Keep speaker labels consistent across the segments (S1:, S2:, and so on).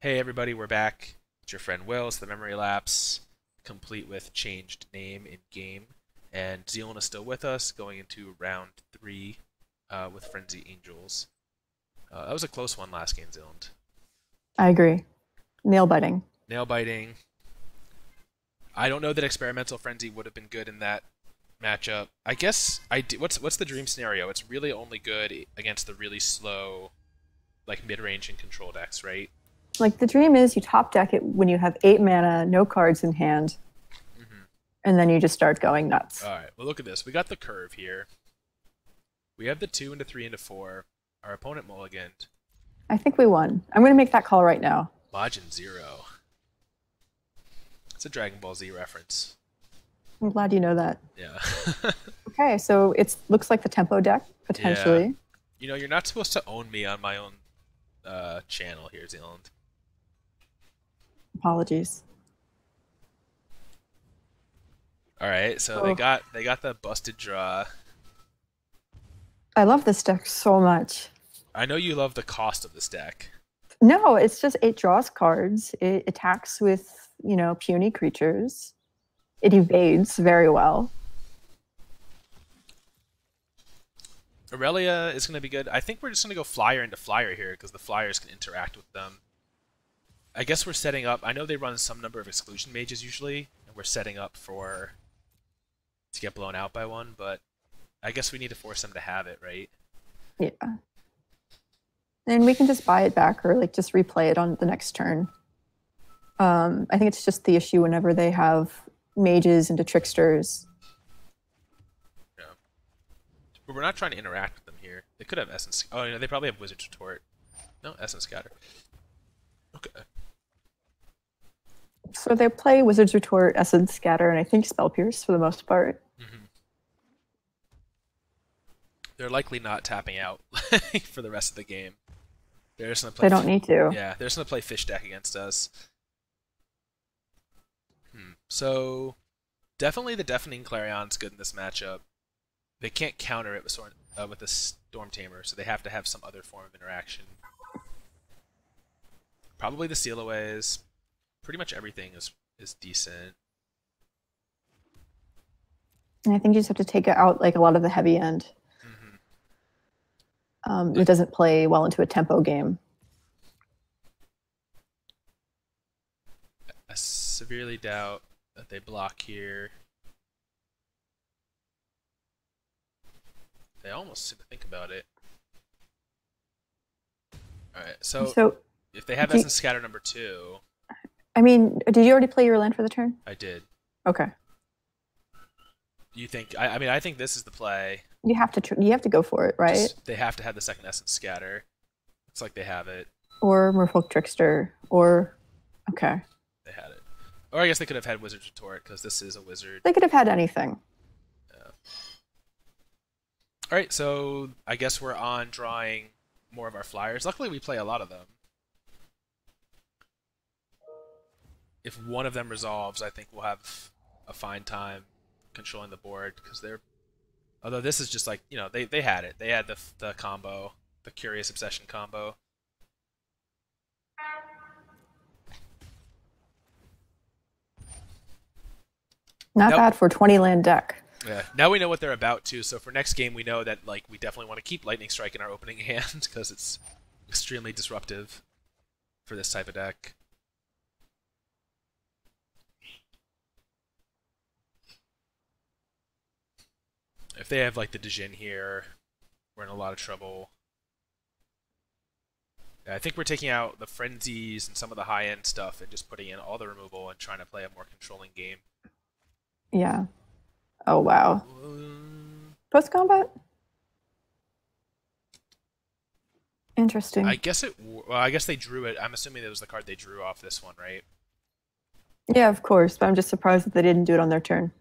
S1: Hey everybody, we're back. It's your friend Will. It's the Memory Lapse, complete with changed name in game. And Zeilend is still with us, going into round 3 with Frenzy Angels. That was a close one last game, Zeilend.
S2: I agree. Nail biting.
S1: Nail biting. I don't know that Experimental Frenzy would have been good in that matchup. I guess what's the dream scenario? It's really only good against the really slow, like mid-range and control decks, right?
S2: Like the dream is you top deck it when you have 8 mana, no cards in hand,
S1: Mm-hmm.
S2: and then you just start going nuts.
S1: All right. Well, look at this. We got the curve here. We have the 2 into 3 into 4. Our opponent mulliganed.
S2: I think we won. I'm going to make that call right now.
S1: Majin Zero. It's a Dragon Ball Z reference.
S2: I'm glad you know that.
S1: Yeah.
S2: Okay, so it looks like the tempo deck potentially.
S1: Yeah. You know, you're not supposed to own me on my own channel here, Zealand.
S2: Apologies.
S1: All right, so
S2: Oh,
S1: they got the busted draw.
S2: I love this deck so much.
S1: I know you love the cost of this deck.
S2: No, it's just it draws cards. It attacks with, puny creatures. It evades very well.
S1: Aurelia is going to be good. I think we're just going to go flyer into flyer here because the flyers can interact with them. I guess we're setting up. I know they run some number of exclusion mages usually, and we're setting up to get blown out by one, but I guess we need to force them to have it, right?
S2: Yeah. And we can just buy it back or like just replay it on the next turn. I think it's just the issue whenever they have mages into tricksters.
S1: Yeah. But we're not trying to interact with them here. They could have Essence. Oh, they probably have Wizard's Retort. No, Essence Scatter. Okay.
S2: So they play Wizard's Retort, Essence Scatter, and I think Spell Pierce for the most part.
S1: Mm-hmm. They're likely not tapping out for the rest of the game. They're just gonna play.
S2: They don't need to.
S1: Yeah, they're just gonna play Fish Deck against us. So definitely the Deafening Clarion's good in this matchup. They can't counter it with a Storm Tamer, so they have to have some other form of interaction. Probably the Seal Aways. Pretty much everything is decent.
S2: And I think you just have to take out like a lot of the heavy end.
S1: Mm-hmm.
S2: It doesn't play well into a tempo game.
S1: I severely doubt that they block here. They almost seem to think about it. Alright, so if they have Essence Scatter number 2,
S2: I mean, did you already play your land for the turn?
S1: I did.
S2: Okay.
S1: You think? I mean, I think this is the play.
S2: You have to go for it, right?
S1: They have to have the second Essence Scatter. Looks like they have it.
S2: Or Merfolk Trickster, or okay.
S1: They had it. Or I guess they could have had Wizard's Retort because this is a wizard.
S2: They could have had anything.
S1: Yeah. All right, so I guess we're on drawing more of our flyers. Luckily, we play a lot of them. If one of them resolves, I think we'll have a fine time controlling the board because they're. Although this is just like they had it. They had the combo, the Curious Obsession combo.
S2: Not bad for 20 land deck.
S1: Yeah. Now we know what they're about too. So for next game, we know that like we definitely want to keep Lightning Strike in our opening hand because it's extremely disruptive for this type of deck. If they have like the Djinn here, we're in a lot of trouble. Yeah, I think we're taking out the frenzies and some of the high-end stuff and just putting in all the removal and trying to play a more controlling game.
S2: Yeah. Oh wow. Post combat. Interesting.
S1: I guess I guess they drew it. I'm assuming it was the card they drew off this one, right?
S2: Yeah, of course. But I'm just surprised that they didn't do it on their turn.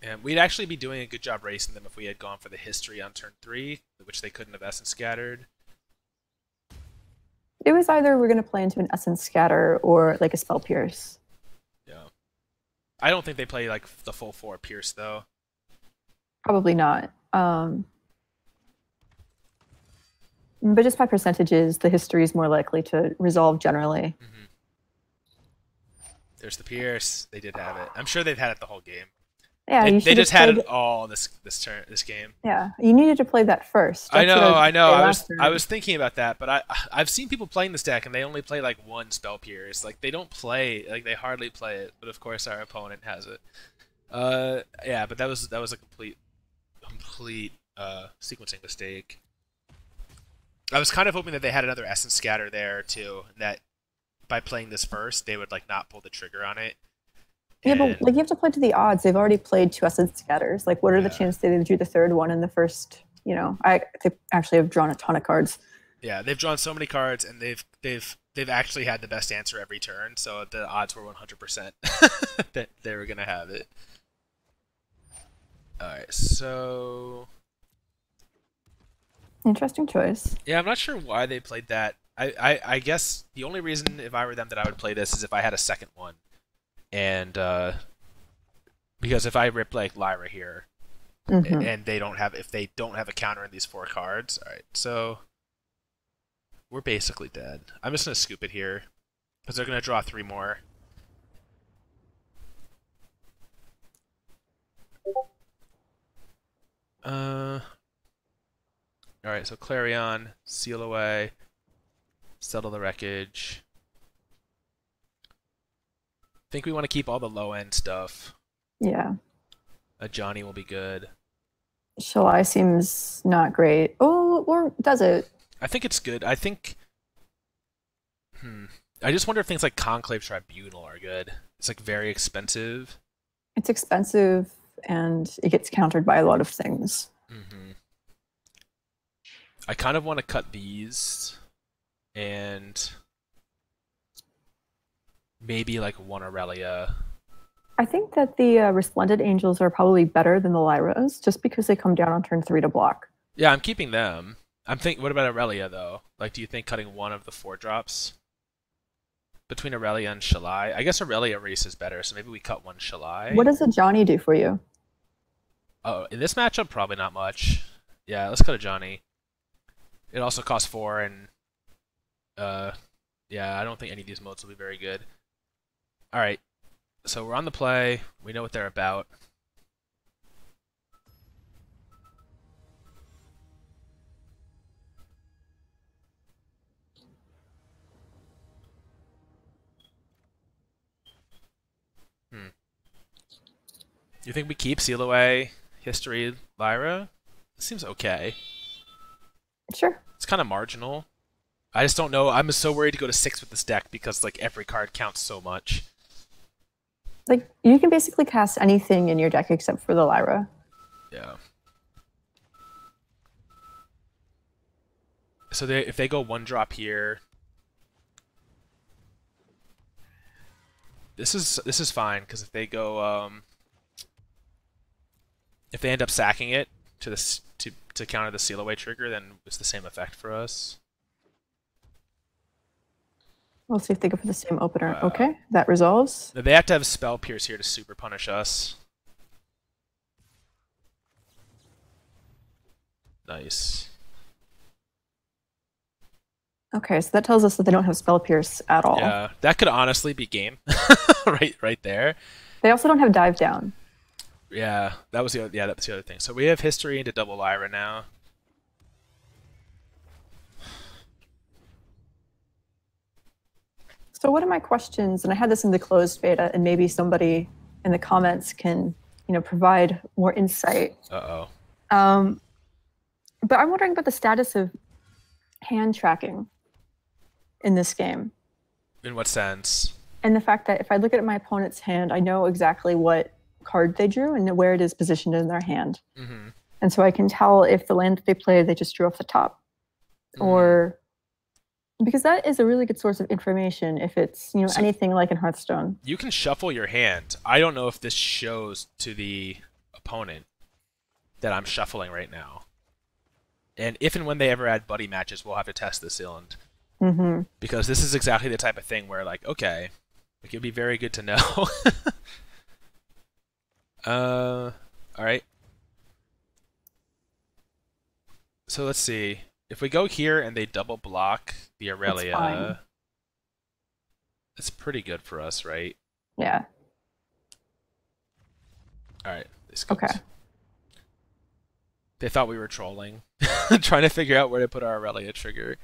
S1: And we'd actually be doing a good job racing them if we had gone for the history on turn 3, which they couldn't have Essence Scattered.
S2: It was either we're going to play into an Essence Scatter or like a Spell Pierce.
S1: Yeah. I don't think they play like the full 4 Pierce though.
S2: Probably not. But just by percentages, the history is more likely to resolve generally.
S1: Mm-hmm. There's the Pierce. They did have it. I'm sure they've had it the whole game.
S2: Yeah,
S1: they just had it all this game.
S2: Yeah, you needed to play that first.
S1: That's I know. I was thinking about that, but I've seen people playing this deck and they only play like one Spell Pierce. Like they don't play, like they hardly play it. But of course our opponent has it. Yeah, but that was a complete sequencing mistake. I was kind of hoping that they had another Essence Scatter there too. That by playing this first, they would like not pull the trigger on it.
S2: Yeah, but like you have to play to the odds. They've already played 2 Essence Scatters. Like, what are the chances they do the third one in the first? You know, they actually have drawn a ton of cards.
S1: Yeah, they've drawn so many cards, and they've actually had the best answer every turn. So the odds were 100% that they were gonna have it. All right, so
S2: interesting choice.
S1: Yeah, I'm not sure why they played that. I guess the only reason if I were them that I would play this is if I had a second one. And because if I rip like Lyra here, and they don't have a counter in these 4 cards, all right, so we're basically dead. I'm just gonna scoop it here because they're gonna draw 3 more. All right, so Clarion, seal away, settle the wreckage. I think we want to keep all the low end stuff.
S2: Yeah.
S1: Ajani will be good.
S2: Shalai seems not great. Oh, or does it?
S1: I think it's good. I think. I just wonder if things like Conclave Tribunal are good. It's like very expensive.
S2: It's expensive, and it gets countered by a lot of things.
S1: I kind of want to cut these, and maybe like one Aurelia.
S2: I think that the Resplendent Angels are probably better than the Lyras, just because they come down on turn 3 to block.
S1: Yeah, I'm keeping them. I'm thinking. What about Aurelia though? Like, do you think cutting one of the 4 drops between Aurelia and Shalai? I guess Aurelia race is better, so maybe we cut one Shalai.
S2: What does Ajani do for you?
S1: Oh, in this matchup, probably not much. Yeah, let's cut Ajani. It also costs 4, and yeah, I don't think any of these modes will be very good. All right, so we're on the play. We know what they're about. You think we keep Seal Away, History, Lyra? This seems okay.
S2: Sure.
S1: It's kind of marginal. I just don't know. I'm so worried to go to 6 with this deck because like every card counts so much.
S2: Like, you can basically cast anything in your deck except for the Lyra.
S1: Yeah. So if they go 1 drop here, this is fine because if they go if they end up sacking it to counter the seal away trigger, then it's the same effect for us.
S2: We'll see if they go for the same opener. Okay, that resolves.
S1: They have to have Spell Pierce here to super punish us. Nice.
S2: Okay, so that tells us that they don't have Spell Pierce at all.
S1: Yeah, that could honestly be game. right there.
S2: They also don't have Dive Down.
S1: Yeah, that's the other thing. So we have History into double Lyra now.
S2: So what are my questions? And I had this in the closed beta, and maybe somebody in the comments can, provide more insight.
S1: Uh-oh.
S2: But I'm wondering about the status of hand tracking in this game.
S1: In what sense?
S2: And the fact that if I look at my opponent's hand, I know exactly what card they drew and where it is positioned in their hand. And so I can tell if the land that they played, they just drew off the top. Or because that is a really good source of information if it's anything like in Hearthstone.
S1: You can shuffle your hand. I don't know if this shows to the opponent that I'm shuffling right now. And if and when they ever add buddy matches, we'll have to test this Zeilend. Because this is exactly the type of thing where, like, okay, it would be very good to know. All right. So let's see. If we go here and they double block the Aurelia, it's pretty good for us, right?
S2: Yeah.
S1: Alright, they skipped.
S2: Okay.
S1: They thought we were trolling, trying to figure out where to put our Aurelia trigger.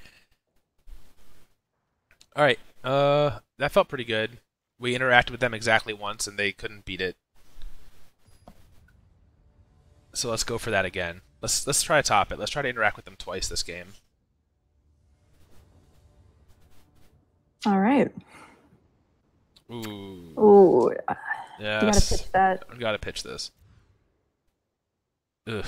S1: Alright, that felt pretty good. We interacted with them exactly once and they couldn't beat it. So let's go for that again. Let's try to top it. Let's try to interact with them twice this game.
S2: All right.
S1: Ooh.
S2: Ooh.
S1: Yes.
S2: You gotta pitch that.
S1: I gotta pitch this. Ugh.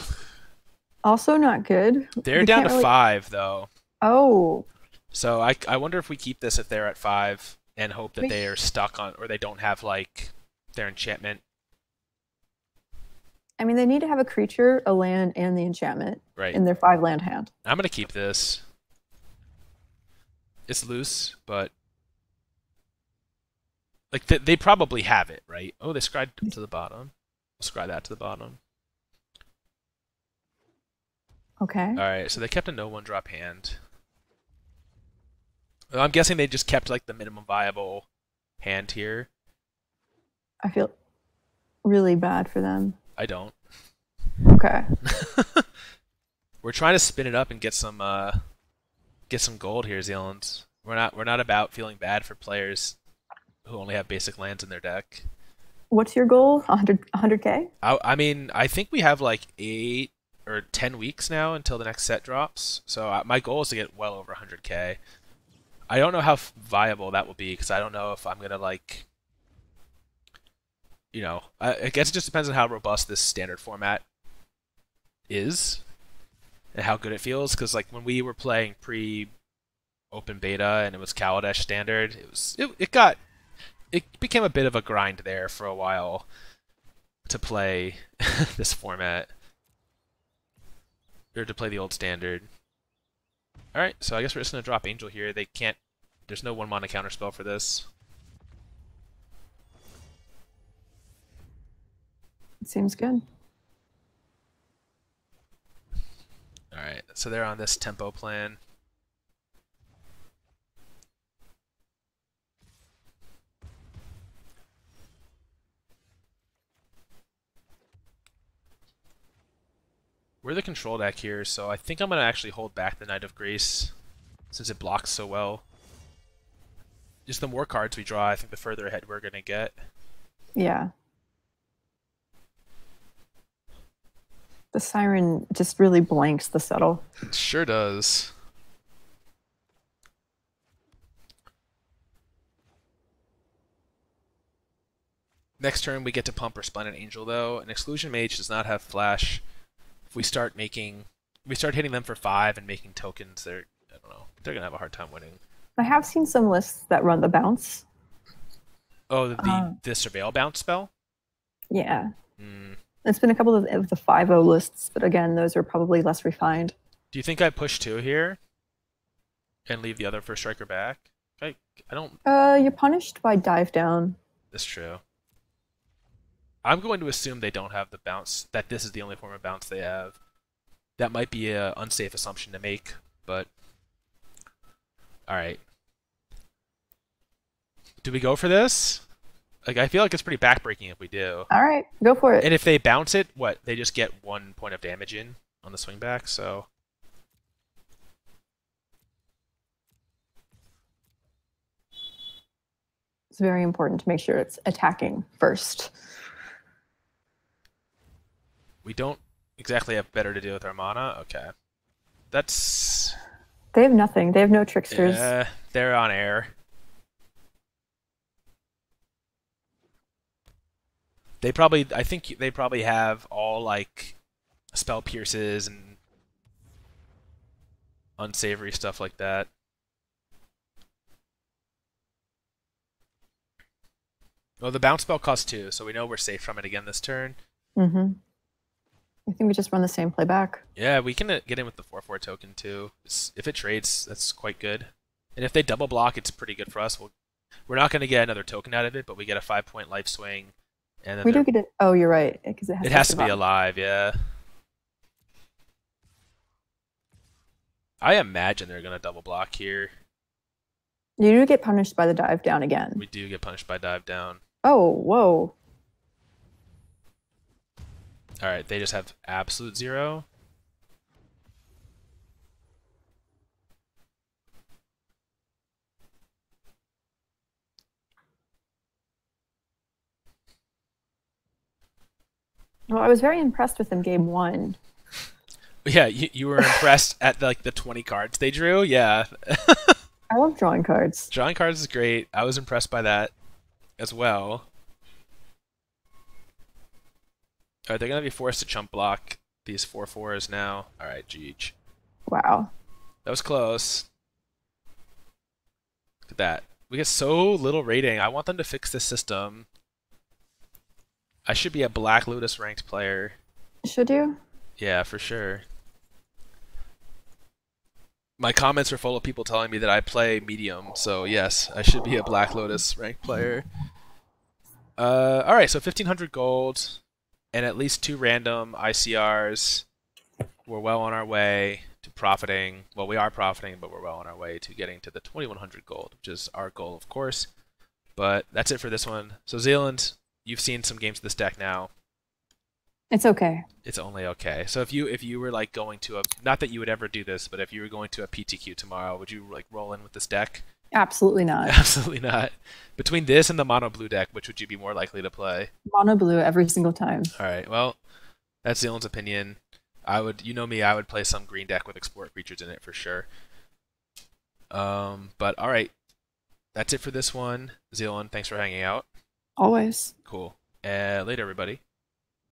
S2: Also not good.
S1: They're down to 5 though.
S2: Oh.
S1: So I wonder if we keep this if they're at 5 and hope that they are stuck on, or they don't have like their enchantment.
S2: I mean, they need to have a creature, a land, and the enchantment in their 5-land hand.
S1: I'm gonna keep this. It's loose, but like they probably have it, right? Oh, they scried to the bottom. We'll scry that to the bottom.
S2: Okay.
S1: All right, so they kept a no 1-drop hand. Well, I'm guessing they just kept like the minimum viable hand here.
S2: I feel really bad for them.
S1: I don't.
S2: Okay.
S1: We're trying to spin it up and get some gold here, Zeilend. We're not about feeling bad for players who only have basic lands in their deck.
S2: What's your goal? 100K?
S1: I mean, I think we have like 8 or 10 weeks now until the next set drops. So my goal is to get well over 100K. I don't know how viable that will be because I don't know if I'm gonna like, you know, I guess it just depends on how robust this standard format is and how good it feels. Because like when we were playing pre-open beta and it was Kaladesh standard, it became a bit of a grind there for a while to play this format or to play the old standard. Alright, so I guess we're just going to drop Angel here. They can't... There's no 1-mana counterspell for this.
S2: It seems good.
S1: Alright, so they're on this tempo plan. We're the control deck here, so I think I'm going to actually hold back the Knight of Grace since it blocks so well. Just the more cards we draw, I think the further ahead we're going to get.
S2: Yeah. The Siren just really blanks the Settle.
S1: It sure does. Next turn we get to pump Resplendent Angel though. An Exclusion Mage does not have flash. If we start hitting them for 5 and making tokens, I don't know, they're gonna have a hard time winning.
S2: I have seen some lists that run the bounce.
S1: Oh, the Surveil bounce spell?
S2: Yeah. It's been a couple of the 5-0 lists, but again, those are probably less refined.
S1: Do you think I push 2 here and leave the other first striker back? I don't.
S2: You're punished by dive down.
S1: That's true. I'm going to assume they don't have the bounce, that this is the only form of bounce they have. That might be an unsafe assumption to make, but... Alright. Do we go for this? Like, I feel like it's pretty backbreaking if we do.
S2: Alright, go for it.
S1: And if they bounce it, what? They just get 1 point of damage in on the swing back, so...
S2: It's very important to make sure it's attacking first.
S1: We don't exactly have better to do with our mana? Okay. That's...
S2: They have nothing. They have no tricksters.
S1: Yeah, they're on air. I think they probably have all, like, spell pierces and unsavory stuff like that. Well, the bounce spell costs 2, so we know we're safe from it again this turn.
S2: Mm-hmm. I think we just run the same play back.
S1: Yeah, we can get in with the 4/4 token too. If it trades, that's quite good. And if they double block, it's pretty good for us. We're not going to get another token out of it, but we get a 5-point life swing. And then
S2: we do get it. Oh, you're right. Because
S1: it has to be alive, yeah. I imagine they're gonna double block here.
S2: You do get punished by the dive down again.
S1: We do get punished by dive down.
S2: Oh, whoa.
S1: All right, they just have absolute 0.
S2: Well, I was very impressed with them game 1.
S1: Yeah, you were impressed at like the 20 cards they drew. Yeah,
S2: I love drawing cards.
S1: drawing cards is great. I was impressed by that as well. All right, they're gonna be forced to chump block these 4/4s now. All right, GG.
S2: Wow.
S1: That was close. Look at that. We get so little rating. I want them to fix this system. I should be a Black Lotus ranked player.
S2: Should you?
S1: Yeah, for sure. My comments are full of people telling me that I play medium, so yes, I should be a Black Lotus ranked player. Alright, so 1,500 gold and at least 2 random ICRs. We're well on our way to profiting. Well, we are profiting, but we're well on our way to getting to the 2,100 gold, which is our goal, of course. But that's it for this one. So Zeilend, you've seen some games of this deck now.
S2: It's okay.
S1: It's only okay. So if you were like going to a, not that you would ever do this, but if you were going to a PTQ tomorrow, would you like roll in with this deck?
S2: Absolutely not.
S1: Absolutely not. Between this and the mono blue deck, which would you be more likely to play?
S2: Mono blue every single time.
S1: All right. Well, that's Zeilend's opinion. I would, you know me, I would play some green deck with export creatures in it for sure. But all right, that's it for this one. Zeilend, thanks for hanging out.
S2: Always.
S1: Cool. Later, everybody.